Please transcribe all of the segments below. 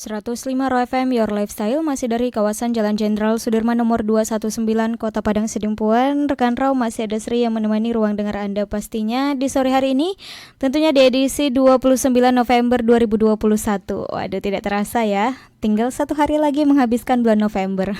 105 Roh FM Your Lifestyle masih dari kawasan Jalan Jenderal Sudirman nomor 219 Kota Padang Sidimpuan. Rekan Rau masih ada Sri yang menemani ruang dengar Anda pastinya di sore hari ini. Tentunya di edisi 29 November 2021. Waduh, tidak terasa ya. Tinggal satu hari lagi menghabiskan bulan November.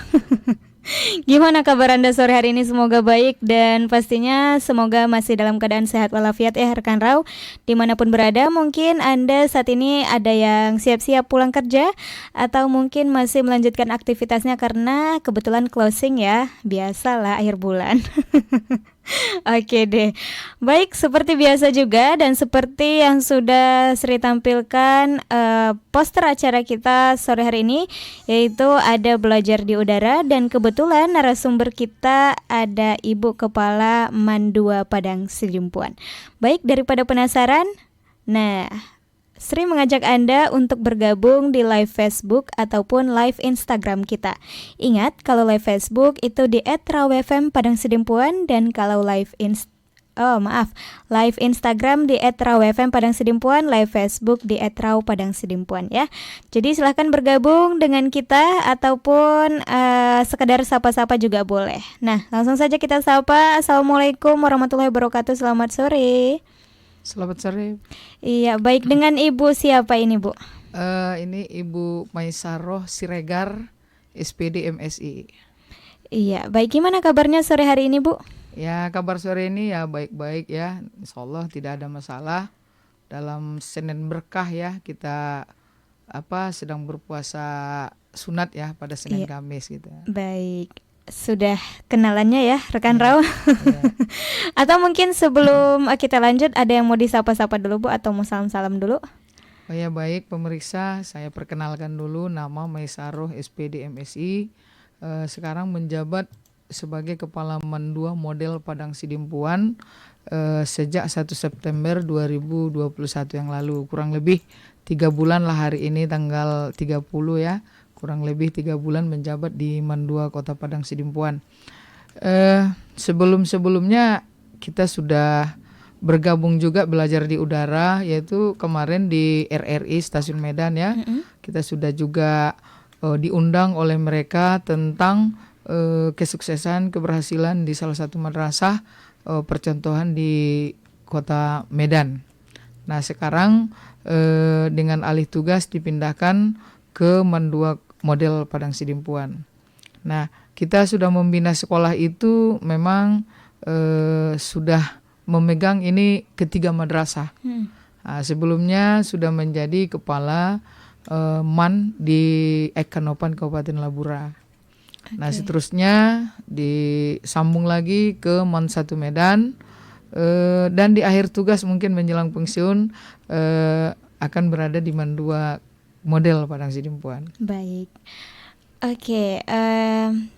Gimana kabar Anda sore hari ini? Semoga baik dan pastinya semoga masih dalam keadaan sehat walafiat ya rekan Rau. Dimanapun berada, mungkin Anda saat ini ada yang siap-siap pulang kerja atau mungkin masih melanjutkan aktivitasnya karena kebetulan closing ya. Biasalah akhir bulan. Oke deh. Baik, seperti biasa juga dan seperti yang sudah Sri tampilkan poster acara kita sore hari ini, yaitu ada belajar di udara dan kebetulan narasumber kita ada Ibu Kepala MAN 2 Padang Sidimpuan. Baik, daripada penasaran, nah Sri mengajak Anda untuk bergabung di live Facebook ataupun live Instagram kita. Ingat, kalau live Facebook itu di @rawfm Padang Sidimpuan dan kalau live Instagram di @rawfm Padang Sidimpuan, live Facebook di @raw Padang Sidimpuan ya. Jadi silahkan bergabung dengan kita ataupun sekedar sapa-sapa juga boleh. Nah, langsung saja kita sapa. Assalamualaikum warahmatullahi wabarakatuh. Selamat sore. Selamat sore. Iya, baik, dengan Ibu siapa ini, Bu? Ini Ibu Maisaroh Siregar, SPD MSI. Iya, baik, gimana kabarnya sore hari ini, Bu? Ya, kabar sore ini ya baik-baik ya. Insya Allah tidak ada masalah. Dalam Senin berkah ya, kita sedang berpuasa sunat ya pada Senin Kamis gitu. Baik. Sudah kenalannya ya rekan Ya, Rau. ya. Atau mungkin sebelum kita lanjut ada yang mau disapa-sapa dulu, Bu, atau mau salam-salam dulu? Oh ya, baik pemirsa, saya perkenalkan dulu, nama Maisaroh SPD MSI. Sekarang menjabat sebagai Kepala MAN 2 Model Padang Sidimpuan sejak 1 September 2021 yang lalu. Kurang lebih 3 bulan lah hari ini tanggal 30 ya. Kurang lebih 3 bulan menjabat di MAN 2 Kota Padang Sidimpuan. Sebelum-sebelumnya kita sudah bergabung juga belajar di udara, yaitu kemarin di RRI Stasiun Medan ya. Kita sudah juga diundang oleh mereka tentang kesuksesan, keberhasilan di salah satu madrasah percontohan di Kota Medan. Nah, sekarang dengan alih tugas dipindahkan ke MAN 2 Model Padang Sidimpuan. Nah, kita sudah membina sekolah itu memang sudah memegang ini ketiga madrasah. Nah, sebelumnya sudah menjadi kepala MAN di Ekanopan Kabupaten Labura. Nah, seterusnya disambung lagi ke MAN 1 Medan dan di akhir tugas mungkin menjelang pensiun akan berada di MAN 2 Model Padang Sidimpuan. Baik. Oke,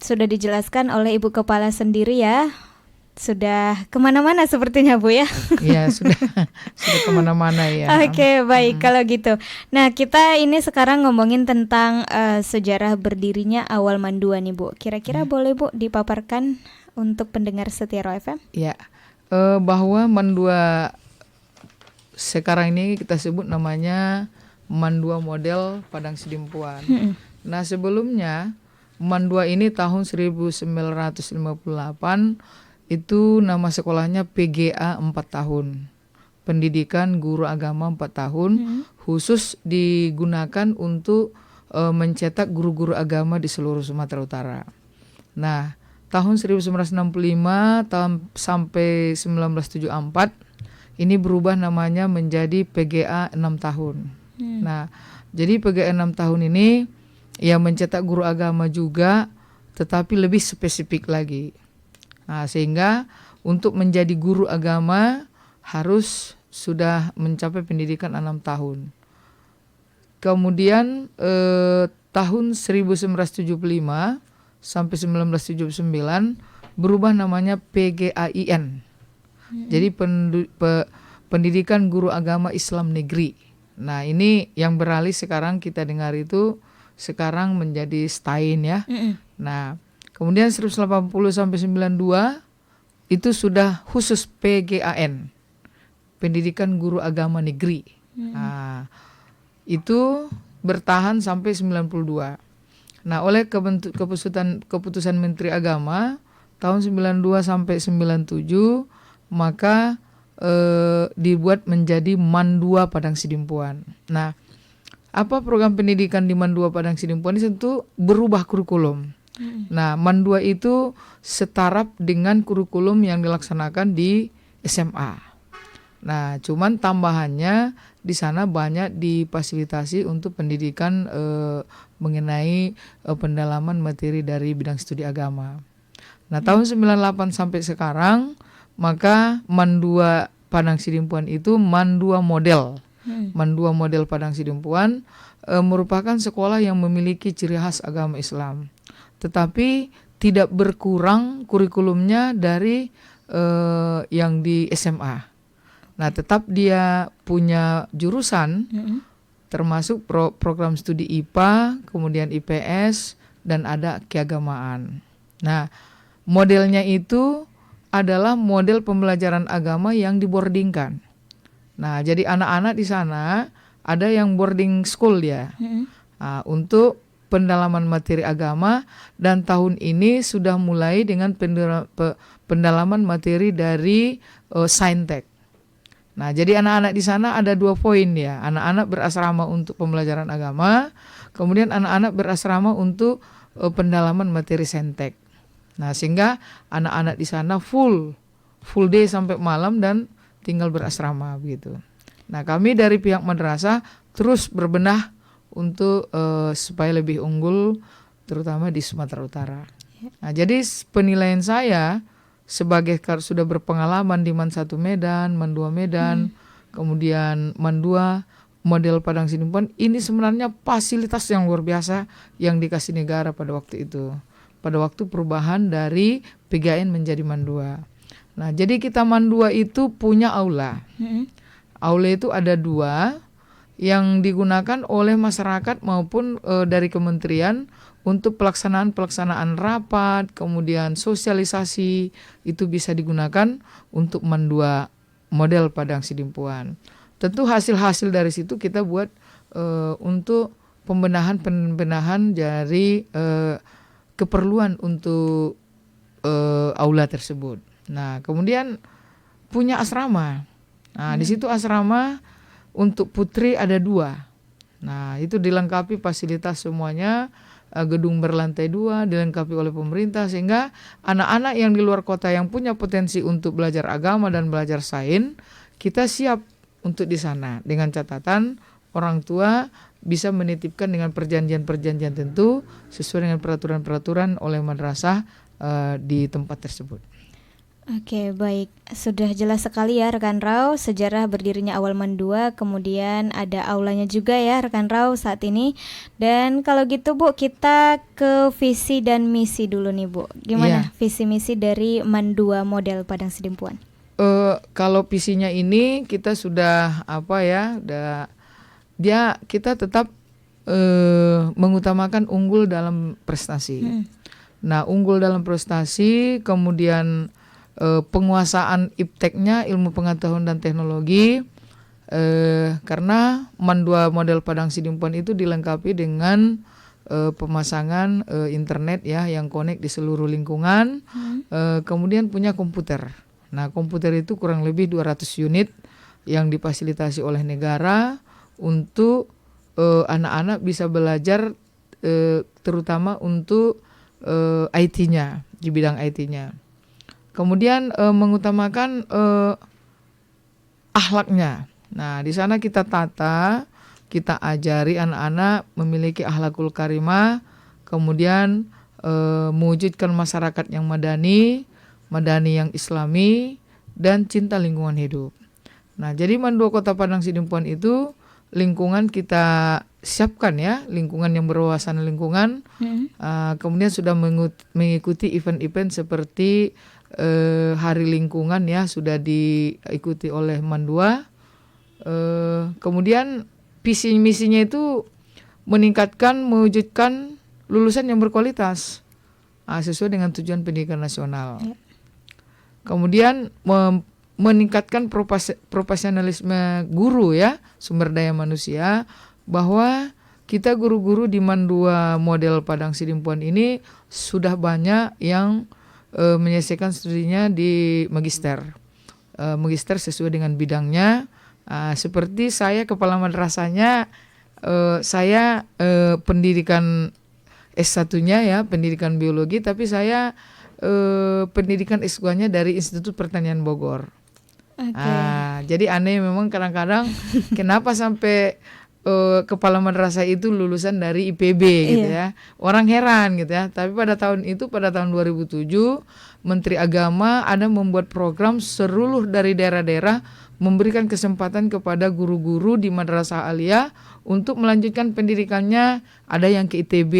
sudah dijelaskan oleh Ibu Kepala sendiri ya. Sudah kemana-mana sepertinya, Bu ya. Iya, sudah kemana-mana ya. Oke, baik kalau gitu. Nah, kita ini sekarang ngomongin tentang sejarah berdirinya awal MAN 2 nih, Bu. Kira-kira boleh, Bu, dipaparkan untuk pendengar setia Roh FM? Ya, bahwa MAN 2 sekarang ini kita sebut namanya MAN 2 Model Padang Sidimpuan. Nah, sebelumnya MAN 2 ini tahun 1958 itu nama sekolahnya PGA 4 tahun. Pendidikan Guru Agama 4 tahun, khusus digunakan untuk mencetak guru-guru agama di seluruh Sumatera Utara. Nah, tahun 1965 sampai 1974 ini berubah namanya menjadi PGA 6 tahun. Nah, jadi PGA 6 tahun ini ya mencetak guru agama juga, tetapi lebih spesifik lagi. Nah, sehingga untuk menjadi guru agama harus sudah mencapai pendidikan 6 tahun. Kemudian tahun 1975 sampai 1979 berubah namanya PGAIN. Jadi pendidikan guru agama Islam negeri. Nah, ini yang beralih sekarang kita dengar itu sekarang menjadi STAIN ya. Nah, kemudian 180 sampai 92 itu sudah khusus PGAN, Pendidikan Guru Agama Negeri. Nah, itu bertahan sampai 92. Nah, oleh keputusan Menteri Agama tahun 92 sampai 97, maka dibuat menjadi MAN 2 Padang Sidimpuan. Nah, apa program pendidikan di MAN 2 Padang Sidimpuan ini tentu berubah kurikulum. Nah, MAN 2 itu setaraf dengan kurikulum yang dilaksanakan di SMA. Nah, cuman tambahannya di sana banyak difasilitasi untuk pendidikan mengenai pendalaman materi dari bidang studi agama. Nah, tahun 98 sampai sekarang, maka MAN 2 Padang Sidimpuan itu MAN 2 model. MAN 2 model Padang Sidimpuan merupakan sekolah yang memiliki ciri khas agama Islam. Tetapi tidak berkurang kurikulumnya dari yang di SMA. Nah, tetap dia punya jurusan, termasuk program studi IPA, kemudian IPS, dan ada keagamaan. Nah, modelnya itu adalah model pembelajaran agama yang diboardingkan. Nah, jadi anak-anak di sana ada yang boarding school ya, untuk pendalaman materi agama, dan tahun ini sudah mulai dengan pendalaman materi dari Saintek. Nah, jadi anak-anak di sana ada 2 poin ya. Anak-anak berasrama untuk pembelajaran agama, kemudian anak-anak berasrama untuk pendalaman materi Saintek. Nah, sehingga anak-anak di sana full day sampai malam dan tinggal berasrama begitu. Nah, kami dari pihak madrasah terus berbenah untuk supaya lebih unggul, terutama di Sumatera Utara. Nah, jadi penilaian saya sebagai sudah berpengalaman di MAN 1 Medan, MAN 2 Medan, kemudian MAN 2 model Padang Sidimpuan, ini sebenarnya fasilitas yang luar biasa yang dikasih negara pada waktu itu. Pada waktu perubahan dari PGN menjadi MAN 2. Nah, jadi kita MAN 2 itu punya aula. Aula itu ada 2 yang digunakan oleh masyarakat maupun dari kementerian untuk pelaksanaan rapat, kemudian sosialisasi, itu bisa digunakan untuk MAN 2 model Padang Sidimpuan. Tentu hasil-hasil dari situ kita buat untuk pembenahan dari keperluan untuk aula tersebut. Nah, kemudian punya asrama. Nah, di situ asrama untuk putri ada 2. Nah, itu dilengkapi fasilitas semuanya, gedung berlantai 2 dilengkapi oleh pemerintah, sehingga anak-anak yang di luar kota yang punya potensi untuk belajar agama dan belajar sains, kita siap untuk di sana, dengan catatan orang tua bisa menitipkan dengan perjanjian-perjanjian tentu sesuai dengan peraturan-peraturan oleh madrasah di tempat tersebut. Oke, baik. Sudah jelas sekali ya rekan Rau, sejarah berdirinya awal MAN 2, kemudian ada aulanya juga ya rekan Rau saat ini. Dan kalau gitu Bu, kita ke visi dan misi dulu nih Bu. Gimana visi misi dari MAN 2 model Padang Sidimpuan? Kalau visinya ini kita sudah kita tetap mengutamakan unggul dalam prestasi. Nah, unggul dalam prestasi, kemudian penguasaan IPTEK-nya, ilmu pengetahuan dan teknologi, karena MAN 2 model Padang Sidimpuan itu dilengkapi dengan pemasangan internet ya yang connect di seluruh lingkungan, kemudian punya komputer. Nah, komputer itu kurang lebih 200 unit yang difasilitasi oleh negara untuk anak-anak bisa belajar terutama untuk IT-nya, di bidang IT-nya. Kemudian mengutamakan akhlaknya. Nah, di sana kita tata, kita ajari anak-anak memiliki akhlakul karimah, kemudian mewujudkan masyarakat yang madani yang islami, dan cinta lingkungan hidup. Nah, jadi MAN 2 Kota Padang Sidimpuan itu lingkungan kita siapkan ya, lingkungan yang berwawasan lingkungan. Kemudian sudah mengikuti event-event seperti Hari Lingkungan ya, sudah diikuti oleh MAN 2. Kemudian visi misinya itu meningkatkan, mewujudkan lulusan yang berkualitas sesuai dengan tujuan pendidikan nasional. Kemudian meningkatkan profesionalisme guru ya, sumber daya manusia, bahwa kita guru-guru di MAN 2 model Padang Sidimpuan ini sudah banyak yang menyelesaikan studinya di magister. Magister sesuai dengan bidangnya. Seperti saya kepala madrasahnya, saya pendidikan S1-nya ya, pendidikan biologi, tapi saya pendidikan S2-nya dari Institut Pertanian Bogor. Jadi aneh memang kadang-kadang kenapa sampai kepala madrasah itu lulusan dari IPB gitu ya. Orang heran gitu ya. Tapi pada tahun 2007 Menteri Agama ada membuat program seluruh dari daerah-daerah memberikan kesempatan kepada guru-guru di madrasah aliyah untuk melanjutkan pendidikannya. Ada yang ke ITB,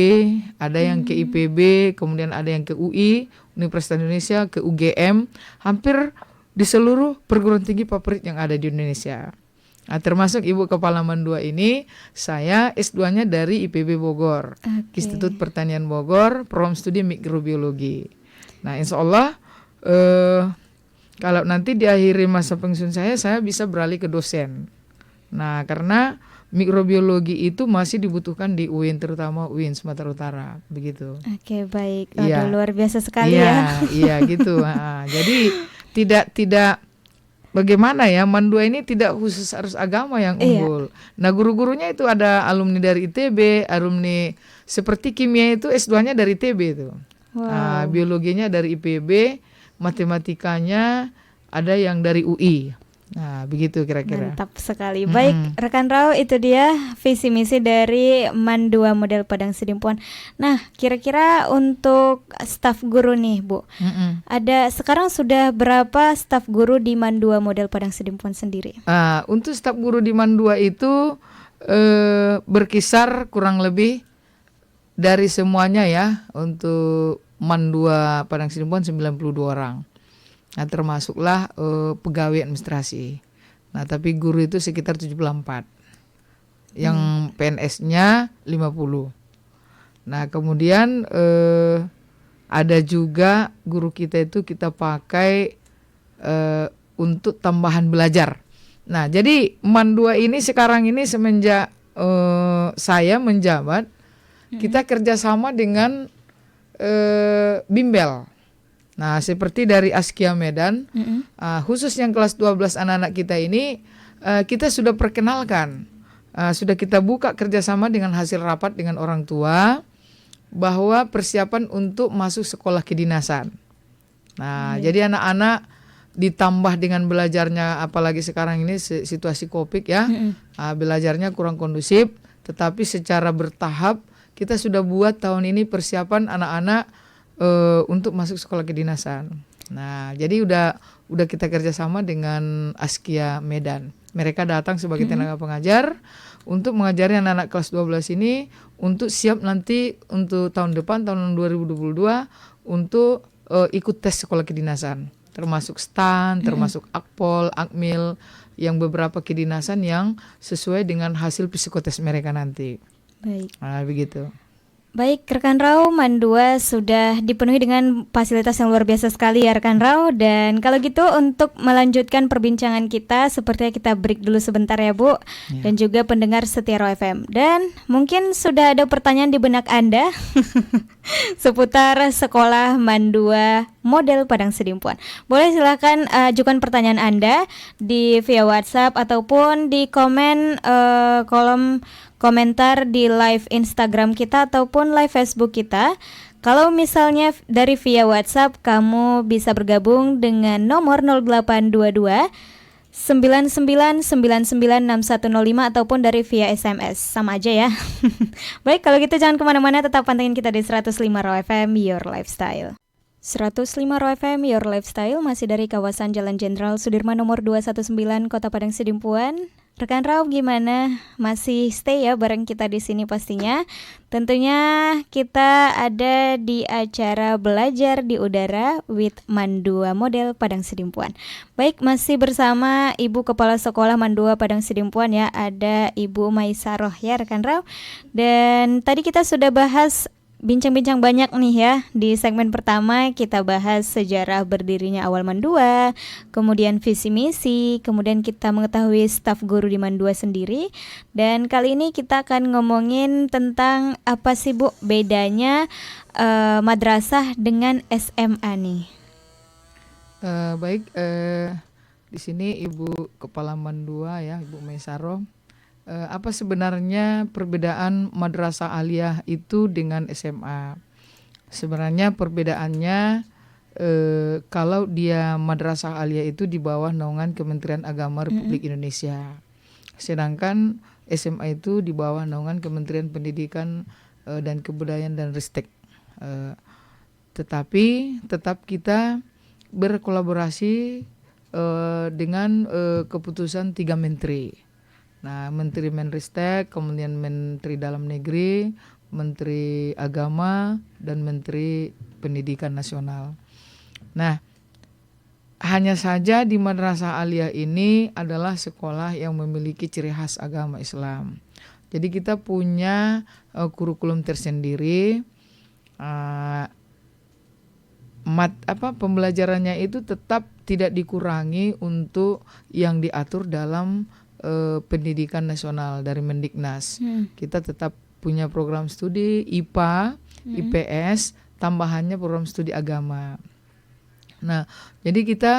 ada yang ke IPB, kemudian ada yang ke UI, Universitas Indonesia, ke UGM, hampir di seluruh perguruan tinggi favorit yang ada di Indonesia. Termasuk Ibu Kepala MAN 2 ini, saya S2-nya dari IPB Bogor, Institut Pertanian Bogor, program studi mikrobiologi. Nah, insya Allah kalau nanti di akhir masa pensiun saya bisa beralih ke dosen. Nah, karena mikrobiologi itu masih dibutuhkan di UIN, terutama UIN Sumatera Utara, begitu. Oke, baik. Luar biasa sekali ya. Iya, gitu. Jadi tidak bagaimana ya, MAN 2 ini tidak khusus harus agama yang unggul. Nah, guru-gurunya itu ada alumni dari ITB, alumni seperti kimia itu S2-nya dari ITB itu. Biologinya dari IPB, matematikanya ada yang dari UI. Nah, begitu kira-kira. Mantap sekali. Baik, rekan Rau, itu dia visi misi dari MAN 2 model Padang Sidimpuan. Nah, kira-kira untuk staf guru nih, Bu. Ada sekarang sudah berapa staf guru di MAN 2 model Padang Sidimpuan sendiri? Untuk staf guru di MAN 2 itu berkisar kurang lebih dari semuanya ya. Untuk MAN 2 Padang Sidimpuan 92 orang. Nah, termasuklah pegawai administrasi. Nah, tapi guru itu sekitar 74. Yang PNS-nya 50. Nah, kemudian ada juga guru kita itu kita pakai untuk tambahan belajar. Nah, jadi MAN 2 ini sekarang ini semenjak saya menjabat, kita kerjasama dengan bimbel. Nah, seperti dari Askia Medan, khusus yang kelas 12 anak-anak kita ini, kita sudah perkenalkan, sudah kita buka kerjasama dengan hasil rapat dengan orang tua, bahwa persiapan untuk masuk sekolah kedinasan. Nah, jadi anak-anak ditambah dengan belajarnya, apalagi sekarang ini situasi COVID ya, belajarnya kurang kondusif, tetapi secara bertahap kita sudah buat tahun ini persiapan anak-anak untuk masuk sekolah kedinasan. Nah, jadi udah kita kerjasama dengan Askia Medan. Mereka datang sebagai tenaga pengajar untuk mengajari anak-anak kelas 12 ini untuk siap nanti untuk tahun depan, tahun 2022 untuk ikut tes sekolah kedinasan. Termasuk STAN, termasuk Akpol, Akmil, yang beberapa kedinasan yang sesuai dengan hasil psikotes mereka nanti. Baik. Nah, begitu. Baik, rekan Rau, MAN 2 sudah dipenuhi dengan fasilitas yang luar biasa sekali ya rekan Rau. Dan kalau gitu untuk melanjutkan perbincangan kita, sepertinya kita break dulu sebentar ya Bu, dan juga pendengar setia Rau FM. Dan mungkin sudah ada pertanyaan di benak Anda seputar sekolah MAN 2 model Padang Sidimpuan. Boleh silakan ajukan pertanyaan Anda di via WhatsApp ataupun di kolom komentar di live Instagram kita ataupun live Facebook kita. Kalau misalnya dari via WhatsApp, kamu bisa bergabung dengan nomor 0822 99996105 ataupun dari via SMS. Sama aja ya. Baik, kalau gitu jangan kemana-mana, tetap pantengin kita di 105 Raw FM, Your Lifestyle. 105 Raw FM, Your Lifestyle, masih dari kawasan Jalan Jenderal Sudirman nomor 219, Kota Padang Sidimpuan. Rekan Raw, gimana? Masih stay ya bareng kita di sini pastinya. Tentunya kita ada di acara Belajar di Udara with MAN 2 model Padang Sidimpuan. Baik, masih bersama Ibu Kepala Sekolah MAN 2 Padang Sidimpuan ya, ada Ibu Maisaroh ya rekan Raw. Dan tadi kita sudah bahas bincang-bincang banyak nih ya. Di segmen pertama kita bahas sejarah berdirinya awal Mandua, kemudian visi misi, kemudian kita mengetahui staf guru di Mandua sendiri. Dan kali ini kita akan ngomongin tentang apa sih Bu bedanya madrasah dengan SMA nih. Baik, di sini Ibu Kepala Mandua ya, Ibu Meisaro. Apa sebenarnya perbedaan madrasah aliyah itu dengan SMA? Sebenarnya perbedaannya kalau dia madrasah aliyah itu di bawah naungan Kementerian Agama Republik Indonesia, sedangkan SMA itu di bawah naungan Kementerian Pendidikan dan Kebudayaan dan Ristek. Tetapi tetap kita berkolaborasi dengan keputusan 3 menteri. Nah, Menteri Menristek, kemudian Menteri Dalam Negeri, Menteri Agama, dan Menteri Pendidikan Nasional. Nah, hanya saja di Madrasah Aliyah ini adalah sekolah yang memiliki ciri khas agama Islam. Jadi kita punya kurikulum tersendiri. Pembelajarannya itu tetap tidak dikurangi untuk yang diatur dalam pendidikan nasional dari Mendiknas. Kita tetap punya program studi IPA, IPS, tambahannya program studi agama. Nah, jadi kita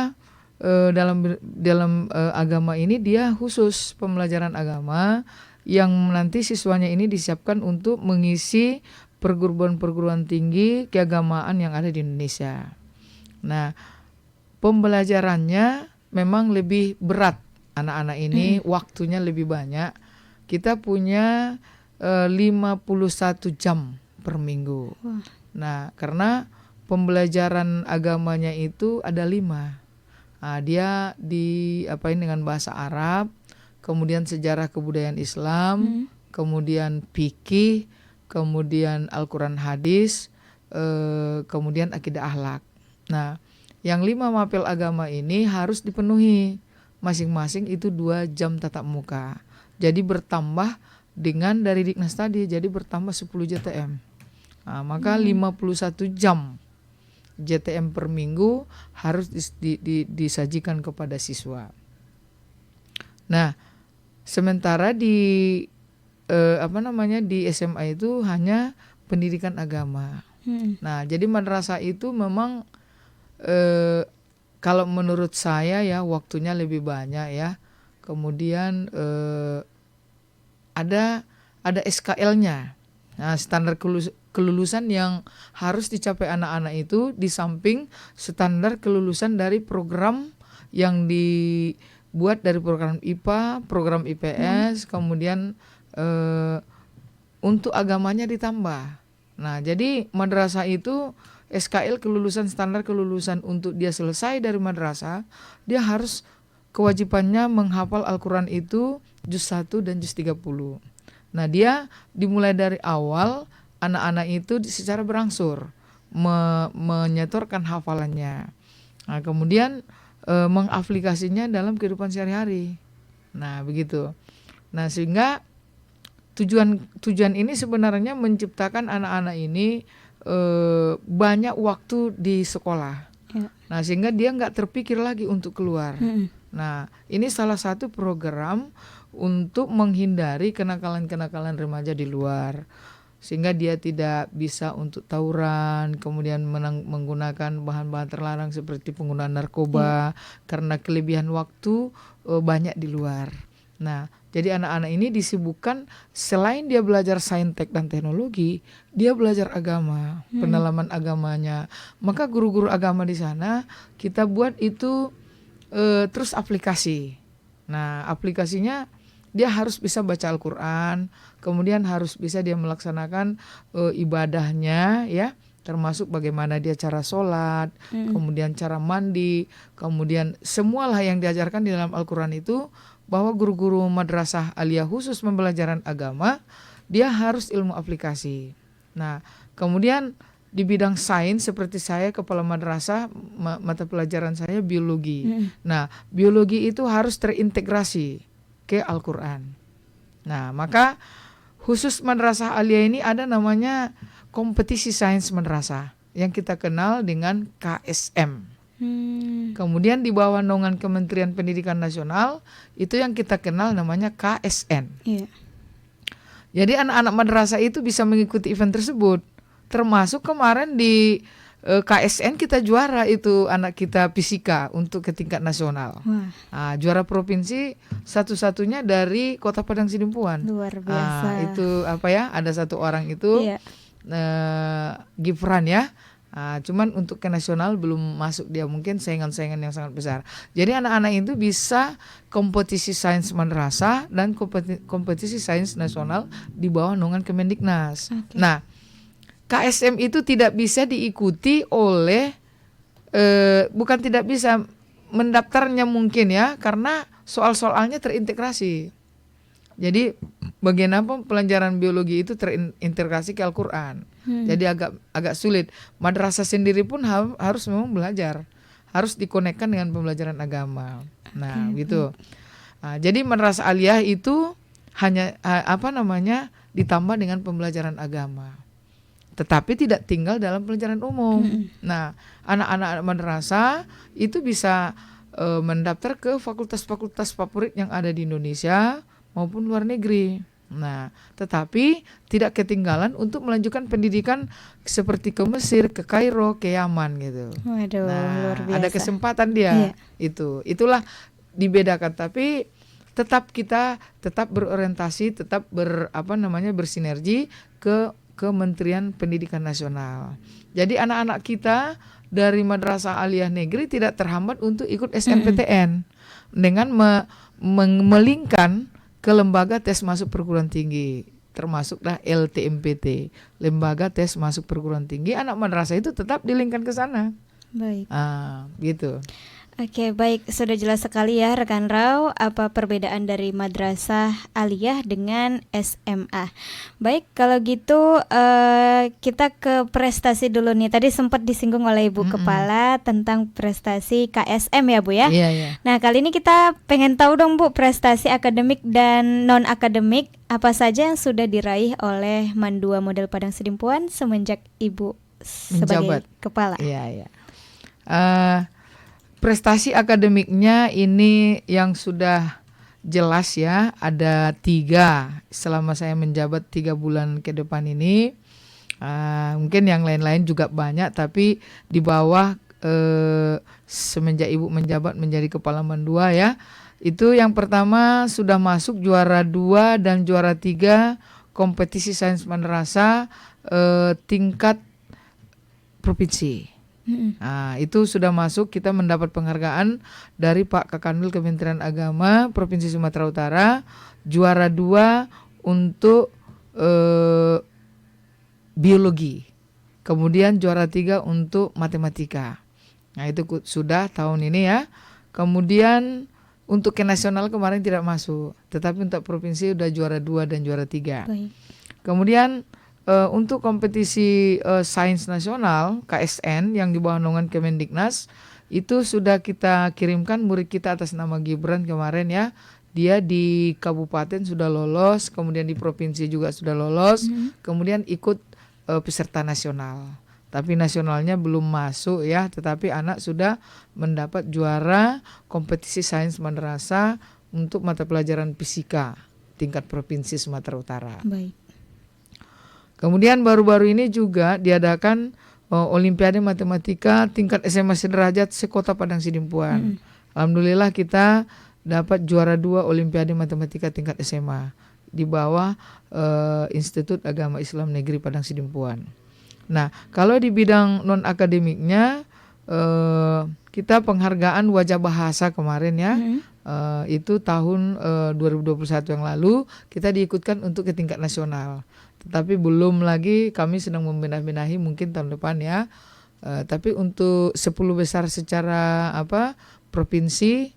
dalam agama ini dia khusus pembelajaran agama yang nanti siswanya ini disiapkan untuk mengisi perguruan-perguruan tinggi keagamaan yang ada di Indonesia. Nah, pembelajarannya memang lebih berat. Anak-anak ini waktunya lebih banyak. Kita punya 51 jam per minggu. Nah, karena pembelajaran agamanya itu ada 5. Nah, dia diapain dengan bahasa Arab, kemudian sejarah kebudayaan Islam, kemudian fikih, kemudian Al-Quran hadis, kemudian akidah akhlak. Nah, yang 5 mapel agama ini harus dipenuhi. Masing-masing itu 2 jam tatap muka. Jadi bertambah dengan dari Diknas tadi, jadi bertambah 10 JTM. Nah, maka 51 jam JTM per minggu harus disajikan kepada siswa. Nah, sementara di di SMA itu hanya pendidikan agama. Nah, jadi madrasah itu memang kalau menurut saya ya waktunya lebih banyak ya. Kemudian ada SKL-nya. Nah, standar kelulusan yang harus dicapai anak-anak itu di samping standar kelulusan dari program yang dibuat dari program IPA, program IPS, kemudian untuk agamanya ditambah. Nah, jadi madrasah itu SKL kelulusan, standar kelulusan untuk dia selesai dari madrasah, dia harus kewajibannya menghafal Al-Quran itu juz 1 dan juz 30. Nah, dia dimulai dari awal, anak-anak itu secara berangsur menyetorkan hafalannya. Nah, kemudian mengaplikasinya dalam kehidupan sehari-hari. Nah, begitu. Nah, sehingga tujuan ini sebenarnya menciptakan anak-anak ini banyak waktu di sekolah. Nah, sehingga dia nggak terpikir lagi untuk keluar. Nah, ini salah satu program untuk menghindari kenakalan-kenakalan remaja di luar, sehingga dia tidak bisa untuk tawuran, kemudian menggunakan bahan-bahan terlarang seperti penggunaan narkoba karena kelebihan waktu banyak di luar. Nah, jadi anak-anak ini disibukkan selain dia belajar saintek dan teknologi, dia belajar agama, pendalaman agamanya. Maka guru-guru agama di sana kita buat itu terus aplikasi. Nah, aplikasinya dia harus bisa baca Al-Quran, kemudian harus bisa dia melaksanakan ibadahnya ya, termasuk bagaimana dia cara sholat, kemudian cara mandi, kemudian semualah yang diajarkan di dalam Al-Quran itu, bahwa guru-guru madrasah aliyah khusus pembelajaran agama, dia harus ilmu aplikasi. Nah, kemudian di bidang sains seperti saya kepala madrasah, mata pelajaran saya biologi. Nah, biologi itu harus terintegrasi ke Al-Quran. Nah, maka khusus madrasah aliyah ini ada namanya kompetisi sains madrasah yang kita kenal dengan KSM. Kemudian di bawah naungan Kementerian Pendidikan Nasional itu yang kita kenal namanya KSN. Iya. Jadi anak-anak madrasah itu bisa mengikuti event tersebut. Termasuk kemarin di KSN kita juara itu anak kita fisika untuk ke tingkat nasional. Wah, Juara provinsi satu-satunya dari Kota Padang Sidempuan. luar biasa. Itu apa ya? Ada satu orang itu Iya. Gibran ya. Cuman untuk ke nasional belum masuk dia, mungkin saingan-saingan yang sangat besar. Jadi anak-anak itu bisa kompetisi sains madrasah dan kompetisi sains nasional di bawah naungan Kemendiknas. Oke. Nah, KSM itu tidak bisa diikuti oleh bukan tidak bisa mendaftarnya mungkin ya, karena soal-soalnya terintegrasi. Jadi bagaimana pelajaran biologi itu terintegrasi ke Al-Quran. Jadi agak sulit. Madrasah sendiri pun harus memang belajar, harus dikonekkan dengan pembelajaran agama. Nah, gitu. Jadi madrasah aliyah itu hanya ditambah dengan pembelajaran agama, tetapi tidak tinggal dalam pelajaran umum. Nah, anak-anak madrasah itu bisa mendaftar ke fakultas-fakultas favorit yang ada di Indonesia maupun luar negeri. Nah, tetapi tidak ketinggalan untuk melanjutkan pendidikan seperti ke Mesir, ke Kairo, ke Yaman gitu. Waduh, luar biasa. Ada kesempatan dia. Iya. Itulah dibedakan, tapi kita tetap berorientasi, tetap bersinergi ke Kementerian Pendidikan Nasional. Jadi anak-anak kita dari madrasah aliyah negeri tidak terhambat untuk ikut SNPTN dengan melingkan ke lembaga tes masuk perguruan tinggi, termasuklah LTMPT, lembaga tes masuk perguruan tinggi. Anak madrasah itu tetap dilingkan ke sana. Baik. Gitu. Oke, baik, sudah jelas sekali ya rekan Rau apa perbedaan dari madrasah aliyah dengan SMA. Baik, kalau gitu kita ke prestasi dulu nih. Tadi sempat disinggung oleh Ibu Kepala tentang prestasi KSM ya Bu ya. Iya. Nah, kali ini kita pengen tahu dong Bu, prestasi akademik dan non akademik apa saja yang sudah diraih oleh Mandua Model Padang Sidempuan semenjak Ibu sebagai Menjabat. kepala. Iya. Prestasi akademiknya ini yang sudah jelas ya, ada 3 selama saya menjabat 3 bulan ke depan ini. Mungkin yang lain-lain juga banyak, tapi di bawah semenjak Ibu menjabat menjadi kepala Mandua ya, itu yang pertama sudah masuk juara 2 dan juara 3 kompetisi sains madrasah tingkat provinsi. Itu sudah masuk, kita mendapat penghargaan dari Pak Kakanwil Kementerian Agama Provinsi Sumatera Utara, juara 2 untuk biologi, kemudian juara 3 untuk matematika. Nah, itu sudah tahun ini ya. Kemudian untuk ke nasional kemarin tidak masuk, tetapi untuk provinsi sudah juara 2 dan juara 3. Baik. Kemudian untuk kompetisi sains nasional KSN yang di bawah naungan Kemendiknas itu sudah kita kirimkan murid kita atas nama Gibran kemarin ya. Dia di kabupaten sudah lolos, kemudian di provinsi juga sudah lolos, kemudian ikut peserta nasional. Tapi nasionalnya belum masuk ya, tetapi anak sudah mendapat juara kompetisi sains madrasah untuk mata pelajaran fisika tingkat provinsi Sumatera Utara. Baik. Kemudian baru-baru ini juga diadakan Olimpiade Matematika tingkat SMA sederajat sekota Padang Sidempuan. Alhamdulillah kita dapat juara 2 Olimpiade Matematika tingkat SMA di bawah Institut Agama Islam Negeri Padang Sidempuan. Nah, kalau di bidang non akademiknya kita penghargaan wajah bahasa kemarin ya. Itu tahun 2021 yang lalu kita diikutkan untuk ke tingkat nasional. Tetapi belum lagi, kami sedang membenah-benahi mungkin tahun depan ya. Tapi untuk 10 besar secara provinsi,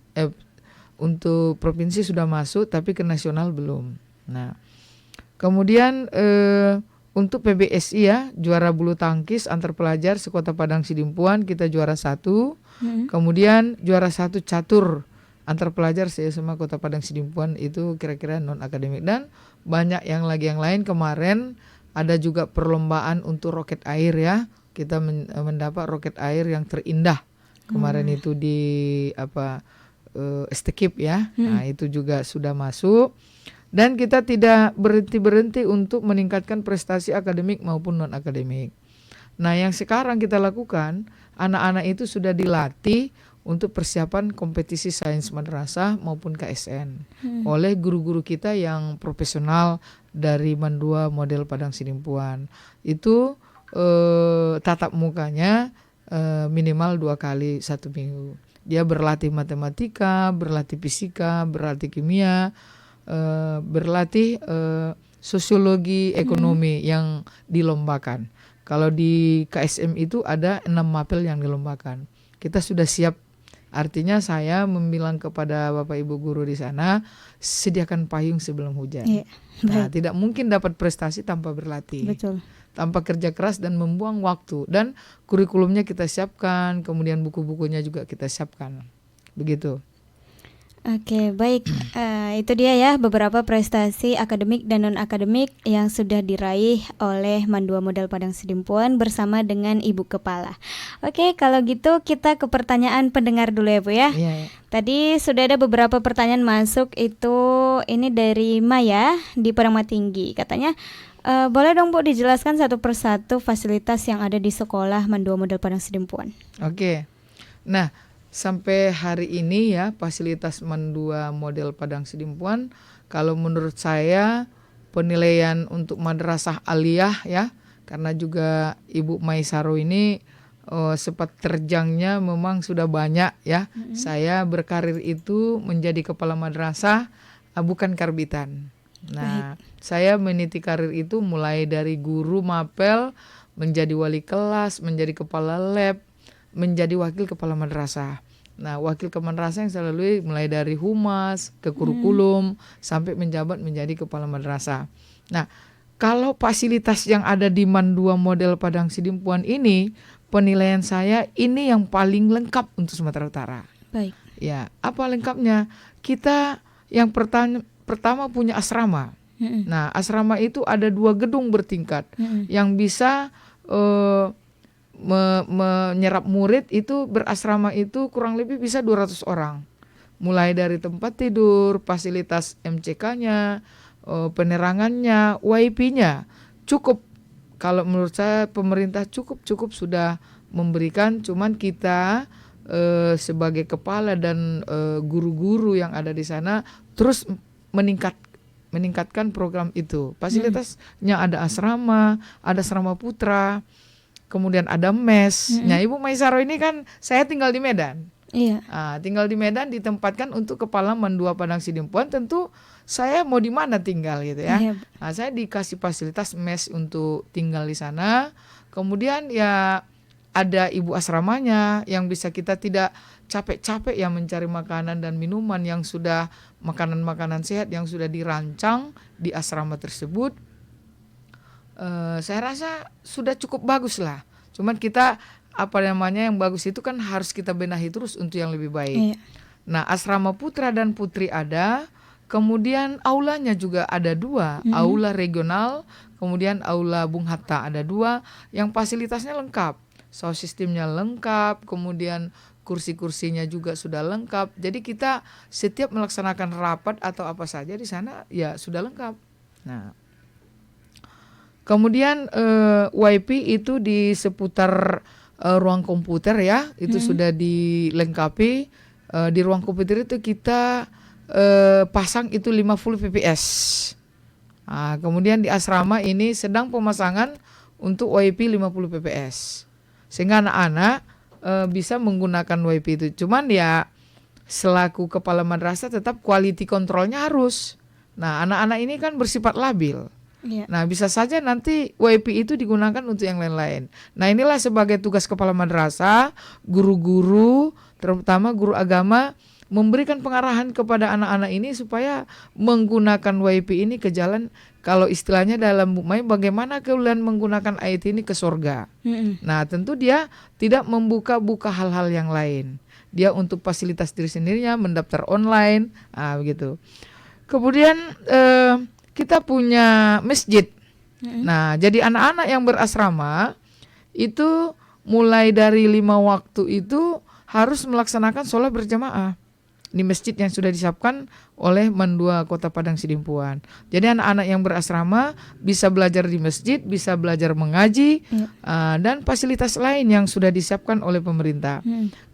untuk provinsi sudah masuk, tapi ke nasional belum. Nah, kemudian untuk PBSI ya, juara bulu tangkis antar pelajar sekota Padang Sidempuan kita juara 1. Kemudian juara 1 catur antar pelajar SMA Kota Padang Sidempuan itu kira-kira non akademik, dan banyak yang lain kemarin Ada juga perlombaan untuk roket air ya. Kita mendapat roket air yang terindah kemarin itu di Estekip ya. Nah itu juga sudah masuk. Dan kita tidak berhenti untuk meningkatkan prestasi akademik maupun non akademik. Nah yang sekarang kita lakukan, anak-anak itu sudah dilatih untuk persiapan kompetisi sains madrasah maupun KSN oleh guru-guru kita yang profesional dari Mandua Model Padang Sidimpuan. Itu tatap mukanya minimal 2 kali 1 minggu. Dia berlatih matematika, berlatih fisika, berlatih kimia, berlatih sosiologi ekonomi yang dilombakan. Kalau di KSM itu ada 6 mapel yang dilombakan. Kita sudah siap. Artinya saya membilang kepada Bapak Ibu guru di sana, sediakan payung sebelum hujan. Nah, tidak mungkin dapat prestasi tanpa berlatih. Betul. Tanpa kerja keras dan membuang waktu. Dan kurikulumnya kita siapkan, kemudian buku-bukunya juga kita siapkan. Begitu. Oke, baik. Itu dia ya beberapa prestasi akademik dan non-akademik yang sudah diraih oleh Mandua Model Padang Sidimpuan bersama dengan Ibu Kepala. Oke, kalau gitu kita ke pertanyaan pendengar dulu ya Bu ya. Iya. Tadi sudah ada beberapa pertanyaan masuk, itu ini dari Maya di Parangmatinggi. Katanya, boleh dong Bu dijelaskan satu persatu fasilitas yang ada di sekolah Mandua Model Padang Sidimpuan. Oke. Nah, sampai hari ini ya fasilitas Mandua Model Padang Sidimpuan, kalau menurut saya penilaian untuk madrasah aliyah ya, karena juga Ibu Maisaro ini sempat terjangnya memang sudah banyak ya. Saya berkarir itu menjadi kepala madrasah, bukan karbitan. Nah, saya meniti karir itu mulai dari guru mapel, menjadi wali kelas, menjadi kepala lab, menjadi wakil kepala madrasah. Nah, wakil kepala madrasah yang saya lalui mulai dari humas ke kurikulum sampai menjabat menjadi kepala madrasah. Nah, kalau fasilitas yang ada di Mandua Model Padang Sidimpuan ini, penilaian saya ini yang paling lengkap untuk Sumatera Utara. Baik. Ya, apa lengkapnya? Kita yang pertama punya asrama. Nah, asrama itu ada 2 gedung bertingkat yang bisa menyerap murid itu berasrama itu kurang lebih bisa 200 orang. Mulai dari tempat tidur, fasilitas MCK-nya, penerangannya, WiFi-nya cukup. Kalau menurut saya pemerintah cukup sudah memberikan, cuman kita sebagai kepala dan guru-guru yang ada di sana terus meningkatkan program itu. Fasilitasnya ada asrama putra, kemudian ada mes. Nah, Ibu Maisaro ini kan saya tinggal di Medan. Iya. Tinggal di Medan, ditempatkan untuk kepala Mandua Padang Sidimpuan. Tentu saya mau di mana tinggal gitu ya. Iya. Nah, saya dikasih fasilitas mes untuk tinggal di sana. Kemudian ya ada ibu asramanya yang bisa kita tidak capek-capek ya mencari makanan dan minuman yang sudah makanan-makanan sehat yang sudah dirancang di asrama tersebut. Saya rasa sudah cukup bagus lah. Cuman kita yang bagus itu kan harus kita benahi terus untuk yang lebih baik. Iya. Nah, asrama putra dan putri ada, kemudian aulanya juga ada 2, aula regional, kemudian aula Bung Hatta ada 2, yang fasilitasnya lengkap, sound systemnya lengkap, kemudian kursi-kursinya juga sudah lengkap. Jadi kita setiap melaksanakan rapat atau apa saja di sana ya sudah lengkap. Nah, kemudian WiFi itu di seputar ruang komputer ya, itu sudah dilengkapi. Di ruang komputer itu kita pasang itu 50 fps. Nah, kemudian di asrama ini sedang pemasangan untuk WiFi 50 fps. Sehingga anak-anak bisa menggunakan WiFi itu. Cuman ya selaku kepala madrasah tetap quality controlnya harus. Nah, anak-anak ini kan bersifat labil. Nah, bisa saja nanti WiFi itu digunakan untuk yang lain-lain. Nah, inilah sebagai tugas kepala madrasah, guru-guru, terutama guru agama, memberikan pengarahan kepada anak-anak ini supaya menggunakan WiFi ini ke jalan, kalau istilahnya dalam bukmai, bagaimana kalian menggunakan IT ini ke surga. Nah, tentu dia tidak membuka-buka hal-hal yang lain. Dia untuk fasilitas diri sendirinya, mendaftar online, begitu. Kemudian kita punya masjid. Nah, jadi anak-anak yang berasrama itu mulai dari 5 waktu itu harus melaksanakan sholat berjamaah di masjid yang sudah disiapkan oleh Mandua Kota Padang Sidimpuan. Jadi anak-anak yang berasrama bisa belajar di masjid, bisa belajar mengaji, dan fasilitas lain yang sudah disiapkan oleh pemerintah.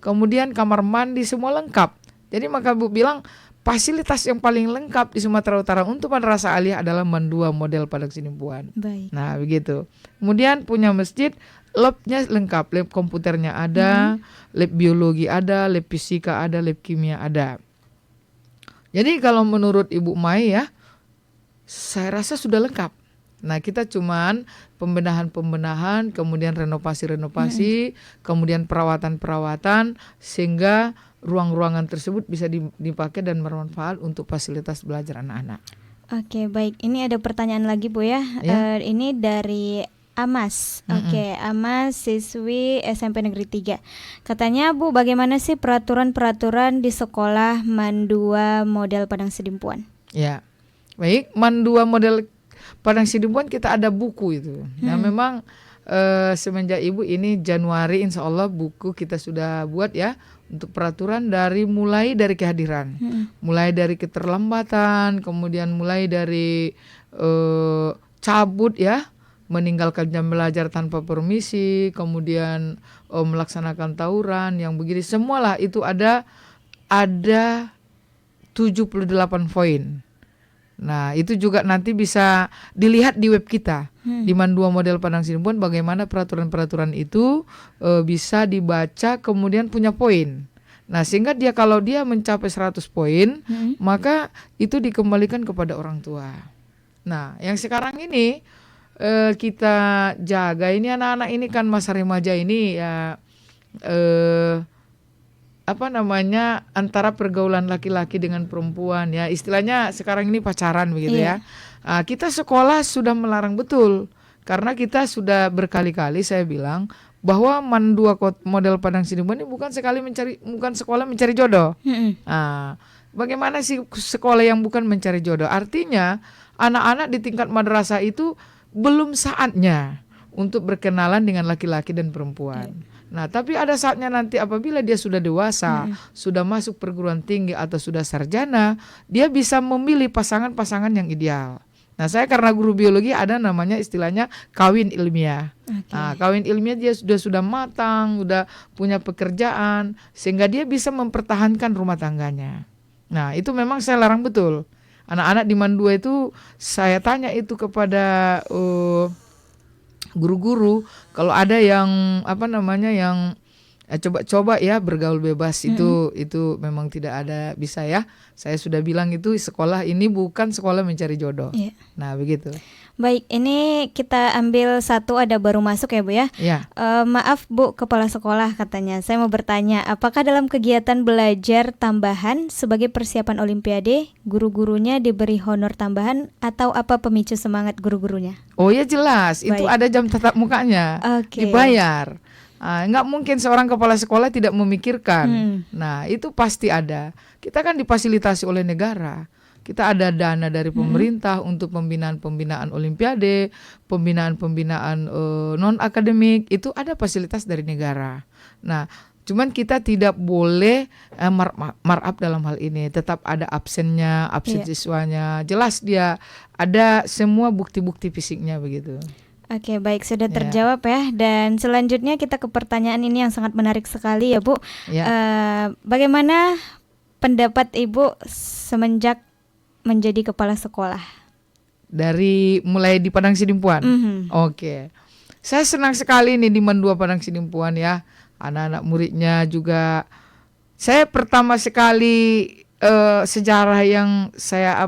Kemudian kamar mandi semua lengkap. Jadi maka Bu bilang fasilitas yang paling lengkap di Sumatera Utara untuk madrasah aliyah adalah Mandua model Padang Sidimpuan. Baik. Nah begitu. Kemudian punya masjid, labnya lengkap, lab komputernya ada, lab biologi ada, lab fisika ada, lab kimia ada. Jadi kalau menurut Ibu Mai ya, saya rasa sudah lengkap. Nah kita cuman pembenahan-pembenahan, kemudian renovasi-renovasi, kemudian perawatan-perawatan, sehingga ruang-ruangan tersebut bisa dipakai dan bermanfaat untuk fasilitas belajar anak-anak. Oke, baik. Ini ada pertanyaan lagi Bu ya. Ini dari Amas. Oke, Amas siswi SMP Negeri 3. Katanya Bu, bagaimana sih peraturan-peraturan di sekolah Mandua model Padang Sidimpuan? Ya. Baik, Mandua model Padang Sidimpuan kita ada buku itu. Nah, memang semenjak Ibu ini Januari insya Allah buku kita sudah buat ya untuk peraturan mulai dari kehadiran, mulai dari keterlambatan, kemudian mulai dari cabut ya, meninggalkan jam belajar tanpa permisi, kemudian melaksanakan tawuran yang begini, semualah itu ada 78 poin. Nah itu juga nanti bisa dilihat di web kita di Mandua model Padang Sidimpuan, bagaimana peraturan-peraturan itu bisa dibaca kemudian punya poin. Nah sehingga kalau dia mencapai 100 poin maka itu dikembalikan kepada orang tua. Nah yang sekarang ini kita jaga ini anak-anak ini kan masa remaja ini ya antara pergaulan laki-laki dengan perempuan ya, istilahnya sekarang ini pacaran begitu ya. Kita sekolah sudah melarang betul, karena kita sudah berkali-kali saya bilang bahwa Mandua model Padang Sidimpuan ini bukan sekolah mencari jodoh. Bagaimana sih sekolah yang bukan mencari jodoh? Artinya anak-anak di tingkat madrasah itu belum saatnya untuk berkenalan dengan laki-laki dan perempuan. Nah, tapi ada saatnya nanti apabila dia sudah dewasa, sudah masuk perguruan tinggi atau sudah sarjana, dia bisa memilih pasangan-pasangan yang ideal. Nah, saya karena guru biologi ada namanya istilahnya kawin ilmiah. Nah, kawin ilmiah dia sudah matang, sudah punya pekerjaan, sehingga dia bisa mempertahankan rumah tangganya. Nah, itu memang saya larang betul. Anak-anak di Mandua itu saya tanya itu kepada guru-guru, kalau ada yang yang coba-coba ya bergaul bebas itu memang tidak ada bisa ya. Saya sudah bilang itu sekolah ini bukan sekolah mencari jodoh. Nah begitu. Baik, ini kita ambil satu, ada baru masuk ya Bu ya. Maaf Bu Kepala Sekolah, katanya saya mau bertanya, apakah dalam kegiatan belajar tambahan sebagai persiapan Olimpiade, guru-gurunya diberi honor tambahan atau apa pemicu semangat guru-gurunya? Oh ya jelas, itu ada jam tatap mukanya, dibayar. Nggak mungkin seorang kepala sekolah tidak memikirkan. Nah itu pasti ada. Kita kan difasilitasi oleh negara. Kita ada dana dari pemerintah untuk pembinaan-pembinaan Olimpiade, pembinaan-pembinaan non-akademik, itu ada fasilitas dari negara. Nah, cuman kita tidak boleh markup dalam hal ini. Tetap ada absen siswanya, jelas dia ada semua bukti-bukti fisiknya begitu. Oke, baik, sudah terjawab ya. Dan selanjutnya kita ke pertanyaan ini yang sangat menarik sekali ya Bu. Bagaimana pendapat Ibu semenjak menjadi kepala sekolah? Mulai di Padang Sidimpuan. Oke. Saya senang sekali nih di Mandua Padang Sidimpuan ya. Anak-anak muridnya juga. Saya pertama sekali sejarah yang saya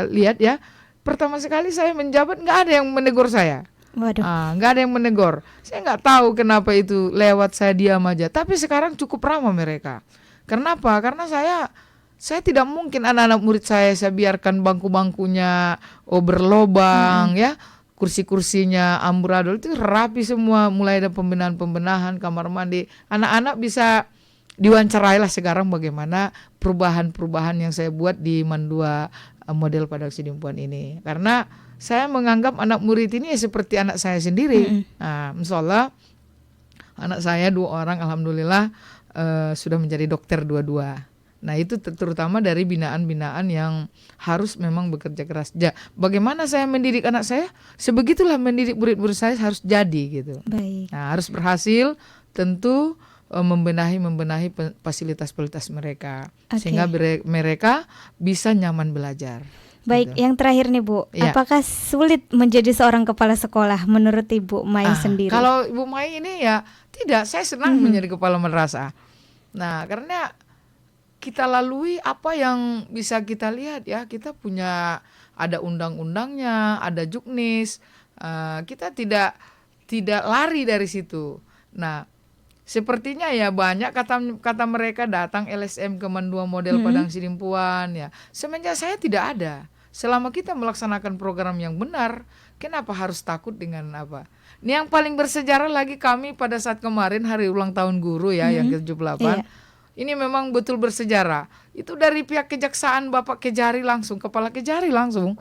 lihat ya. Pertama sekali saya menjabat nggak ada yang menegur saya. Waduh. Nggak ada yang menegur. Saya nggak tahu kenapa itu, lewat saya diam aja. Tapi sekarang cukup ramah mereka. Kenapa? Karena saya tidak mungkin anak-anak murid saya biarkan bangku-bangkunya berlobang ya, kursi-kursinya amburadul, itu rapi semua, mulai ada pembenahan-pembenahan kamar mandi. Anak-anak bisa diwawancarai lah sekarang bagaimana perubahan-perubahan yang saya buat di Mandua model Padang Sidimpuan ini. Karena saya menganggap anak murid ini ya seperti anak saya sendiri. Nah, insya Allah anak saya 2 orang alhamdulillah sudah menjadi dokter dua-dua. Nah itu terutama dari binaan-binaan yang harus memang bekerja keras. Bagaimana saya mendidik anak saya? Sebegitulah mendidik murid-murid saya harus jadi gitu. Baik. Nah harus berhasil tentu membenahi fasilitas-fasilitas mereka. Sehingga mereka bisa nyaman belajar. Baik, gitu. yang terakhir nih Bu, apakah sulit menjadi seorang kepala sekolah menurut Ibu Mai sendiri? Kalau Ibu Mai ini ya tidak, saya senang menjadi kepala madrasah. Nah karena kita lalui apa yang bisa kita lihat ya, kita punya ada undang-undangnya, ada juknis, kita tidak lari dari situ. Nah sepertinya ya banyak kata mereka datang LSM Kemen 2 model Padang Sidimpuan ya. Semenjak saya tidak ada. Selama kita melaksanakan program yang benar, kenapa harus takut dengan apa? Ini yang paling bersejarah lagi kami pada saat kemarin hari ulang tahun guru ya yang ke-78. Iya. Ini memang betul bersejarah. Itu dari pihak kejaksaan Bapak Kejari langsung, Kepala Kejari langsung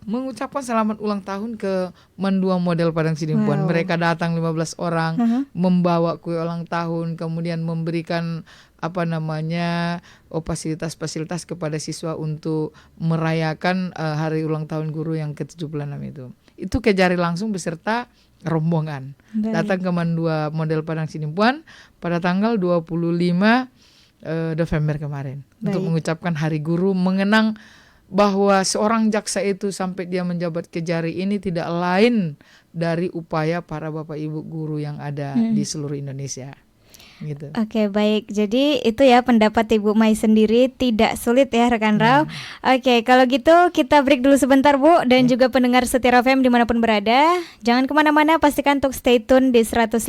mengucapkan selamat ulang tahun ke Mendua model Padang Sidimpuan. Mereka datang 15 orang membawa kue ulang tahun, kemudian memberikan fasilitas-fasilitas kepada siswa untuk merayakan hari ulang tahun guru yang ke-76 itu. Itu Kejari langsung beserta rombongan. Datang ke Mendua model Padang Sidimpuan pada tanggal 25 November kemarin. Untuk mengucapkan hari guru, mengenang bahwa seorang jaksa itu sampai dia menjabat Kejari ini tidak lain dari upaya para bapak ibu guru yang ada di seluruh Indonesia. Gitu. Oke, baik. Jadi itu ya pendapat Ibu Mai sendiri, tidak sulit ya rekan Rau. Oke, kalau gitu kita break dulu sebentar Bu, dan juga pendengar Setia FM dimanapun berada. Jangan kemana-mana, pastikan untuk stay tune di 105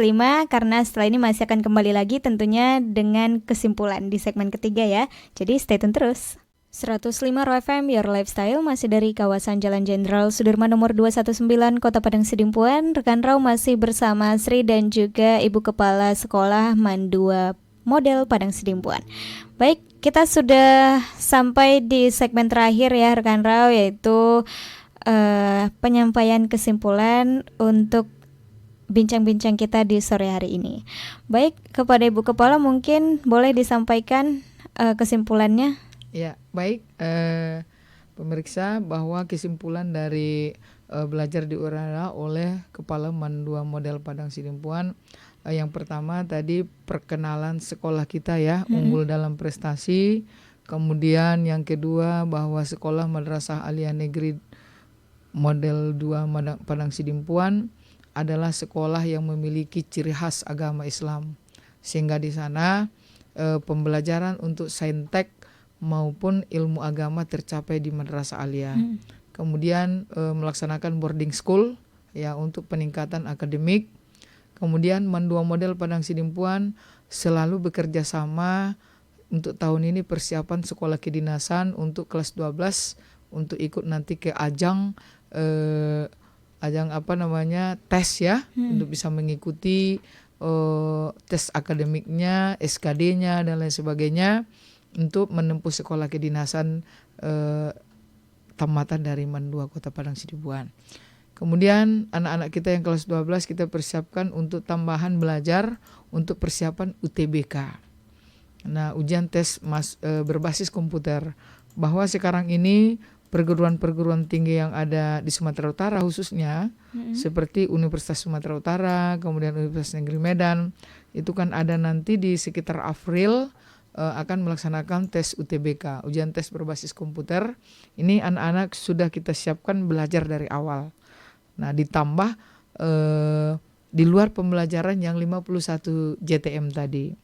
karena setelah ini masih akan kembali lagi tentunya dengan kesimpulan di segmen ketiga ya. Jadi stay tune terus. 105 Raw FM, Your Lifestyle, masih dari kawasan Jalan Jenderal Sudirman nomor 219, Kota Padang Sidimpuan. Rekan Raw masih bersama Sri dan juga Ibu Kepala Sekolah Mandua Model Padang Sidimpuan. Baik, kita sudah sampai di segmen terakhir ya rekan Raw, yaitu penyampaian kesimpulan untuk bincang-bincang kita di sore hari ini. Baik, kepada Ibu Kepala mungkin boleh disampaikan kesimpulannya. Ya, baik pemirsa, bahwa kesimpulan dari belajar di Urara oleh Kepala Mandua Model Padang Sidimpuan, yang pertama tadi perkenalan sekolah kita ya, unggul dalam prestasi. Kemudian yang kedua bahwa sekolah Madrasah Aliyah Negeri Model 2 Padang Sidimpuan adalah sekolah yang memiliki ciri khas agama Islam, sehingga di sana pembelajaran untuk saintek maupun ilmu agama tercapai di Madrasah Aliyah. Kemudian melaksanakan boarding school ya untuk peningkatan akademik. Kemudian Mandua Model Padang Sidimpuan selalu bekerja sama untuk tahun ini persiapan sekolah kedinasan untuk kelas 12 untuk ikut nanti ke ajang tes ya, untuk bisa mengikuti tes akademiknya, SKD-nya dan lain sebagainya, untuk menempuh sekolah kedinasan tamatan dari Mandua Kota Padang Sidimpuan. Kemudian anak-anak kita yang kelas 12 kita persiapkan untuk tambahan belajar untuk persiapan UTBK. Nah, ujian tes berbasis komputer, bahwa sekarang ini perguruan-perguruan tinggi yang ada di Sumatera Utara khususnya seperti Universitas Sumatera Utara, kemudian Universitas Negeri Medan, itu kan ada nanti di sekitar April akan melaksanakan tes UTBK, ujian tes berbasis komputer. Ini anak-anak sudah kita siapkan belajar dari awal. Nah, ditambah di luar pembelajaran yang 51 JTM tadi.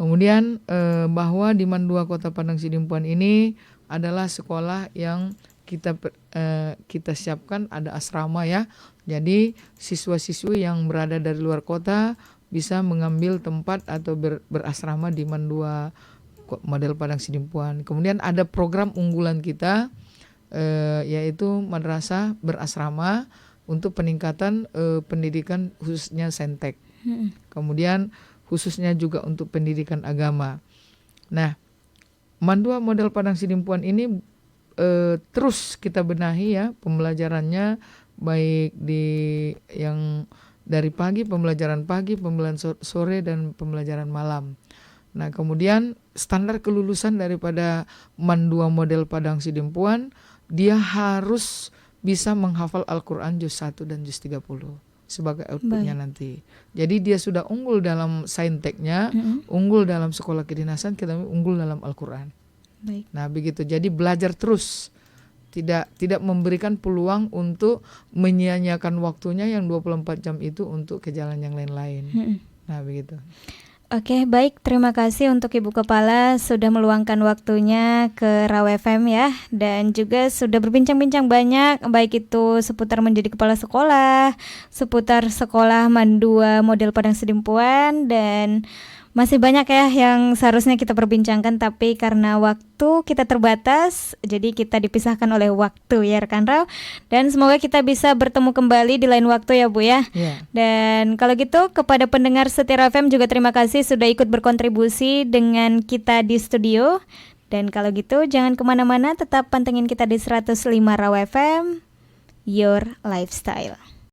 Kemudian bahwa di Mandua Kota Padang Sidimpuan ini adalah sekolah yang kita siapkan ada asrama ya. Jadi siswa-siswi yang berada dari luar kota bisa mengambil tempat atau berasrama di Mandua Model Padang Sidimpuan. Kemudian ada program unggulan kita yaitu madrasah berasrama untuk peningkatan pendidikan khususnya saintek. Kemudian khususnya juga untuk pendidikan agama. Nah, Mandua Model Padang Sidimpuan ini terus kita benahi ya pembelajarannya, baik di yang dari pagi, pembelajaran sore dan pembelajaran malam. Nah, kemudian standar kelulusan daripada MAN 2 model Padang Sidempuan, dia harus bisa menghafal Al-Quran juz 1 dan juz 30 sebagai outputnya nanti. Jadi dia sudah unggul dalam sainteknya, unggul dalam sekolah kedinasan, kita unggul dalam Al-Quran. Baik. Nah begitu, jadi belajar terus, tidak memberikan peluang untuk menyia-nyiakan waktunya yang 24 jam itu untuk ke jalan yang lain-lain. Nah begitu. Oke, baik. Terima kasih untuk Ibu Kepala sudah meluangkan waktunya ke Raw FM ya, dan juga sudah berbincang-bincang banyak, baik itu seputar menjadi kepala sekolah, seputar sekolah MAN 2 model Padang Sidempuan, dan masih banyak ya yang seharusnya kita perbincangkan, tapi karena waktu kita terbatas, jadi kita dipisahkan oleh waktu ya rekan Raw. Dan semoga kita bisa bertemu kembali di lain waktu ya Bu ya. Dan kalau gitu kepada pendengar setia FM juga terima kasih sudah ikut berkontribusi dengan kita di studio. Dan kalau gitu jangan kemana-mana, tetap pantengin kita di 105 Raw FM, Your Lifestyle.